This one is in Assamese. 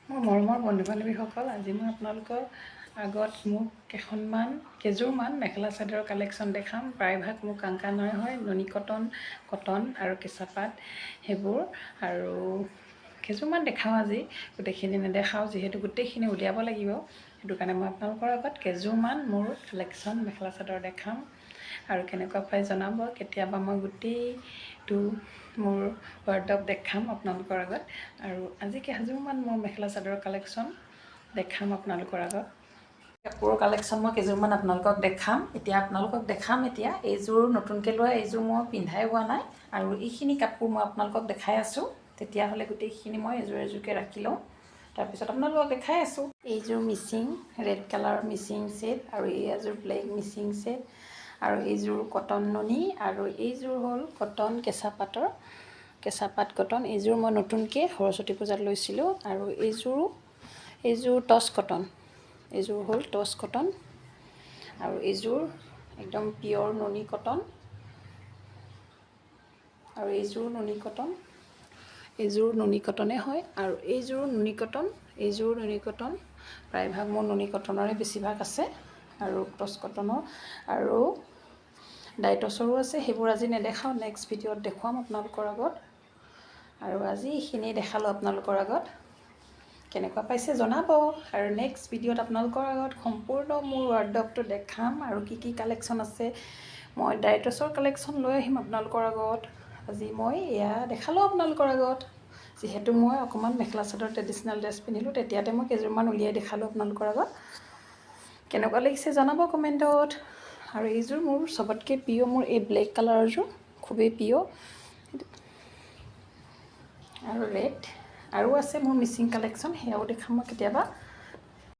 মোৰ মৰমৰ বন্ধু-বান্ধৱীসকল, আজি মই আপোনালোকৰ আগত কেইযোৰমান মেখেলা চাদৰৰ কালেকশ্যন দেখাম। প্ৰায়ভাগ মোৰ কাংকানৰে হয়, নুনি কটন আৰু কেঁচাপাত সেইবোৰ। আৰু কেইযোৰমান দেখাওঁ আজি, গোটেইখিনি নেদেখাওঁ যিহেতু গোটেইখিনি উলিয়াব লাগিব। সেইটো কাৰণে মই আপোনালোকৰ আগত কেইযোৰমান মোৰ কালেকশ্যন মেখেলা চাদৰ দেখাম আৰু কেনেকুৱা পাই জনাব। কেতিয়াবা মই গোটেইটো মোৰ ৱাৰ্ডৰব দেখাম আপোনালোকৰ আগত। আৰু আজি কেইযোৰমান মোৰ মেখেলা চাদৰৰ কালেকশ্যন দেখাম আপোনালোকৰ আগত। কাপোৰৰ কালেকশ্যন মই কেইযোৰমান আপোনালোকক দেখাম। এতিয়া এইযোৰ নতুনকৈ লোৱা, এইযোৰ মই পিন্ধাই হোৱা নাই আৰু এইখিনি কাপোৰ মই আপোনালোকক দেখাই আছোঁ। তেতিয়াহ'লে গোটেইখিনি মই এযোৰকৈ ৰাখি লওঁ, তাৰপিছত আপোনালোকক দেখাই আছোঁ। এইযোৰ মিচিং ৰেড কালাৰৰ মিচিং ছেট আৰু এই এযোৰ ব্লেক মিচিং ছেট আৰু এইযোৰ কটন নুনি আৰু এইযোৰ হ'ল কটন কেঁচাপাত কটন। এইযোৰ মই নতুনকৈ সৰস্বতী পূজাত লৈছিলোঁ। আৰু এইযোৰ টচ কটন, এইযোৰ হ'ল টচ কটন আৰু এইযোৰ একদম পিয়ৰ নুনি কটন আৰু এইযোৰ নুনি কটনে হয়। আৰু এইযোৰ নুনি কটন, প্ৰায়ভাগ মোৰ নুনি কটনৰে বেছিভাগ আছে আৰু টচ কটনৰ আৰু ডাইটছৰো আছে। সেইবোৰ আজি নেদেখাওঁ, নেক্সট ভিডিঅ'ত দেখুৱাম আপোনালোকৰ আগত। আৰু আজি এইখিনি দেখালোঁ আপোনালোকৰ আগত, কেনেকুৱা পাইছে জনাব। আৰু নেক্সট ভিডিঅ'ত আপোনালোকৰ আগত সম্পূৰ্ণ মোৰ ৱাৰ্ডৰবটো দেখাম আৰু কি কালেকশ্যন আছে। মই ডাইটছৰ কালেকশ্যন লৈ আহিম আপোনালোকৰ আগত। আজি মই এয়া দেখালোঁ আপোনালোকৰ আগত, যিহেতু মই অকণমান মেখেলা চাদৰ ট্ৰেডিশ্যনেল ড্ৰেছ পিন্ধিলোঁ, তেতিয়াতে মই কেইযোৰমান উলিয়াই দেখালোঁ আপোনালোকৰ আগত। কেনেকুৱা লাগিছে জনাব কমেণ্টত। আৰু এইযোৰ মোৰ চবতকৈ প্ৰিয়, মোৰ এই ব্লেক কালাৰযোৰ খুবেই প্ৰিয়। আৰু ৰেড আৰু আছে মোৰ মিচিং কালেকশ্যন, সেয়াও দেখাম মই কেতিয়াবা।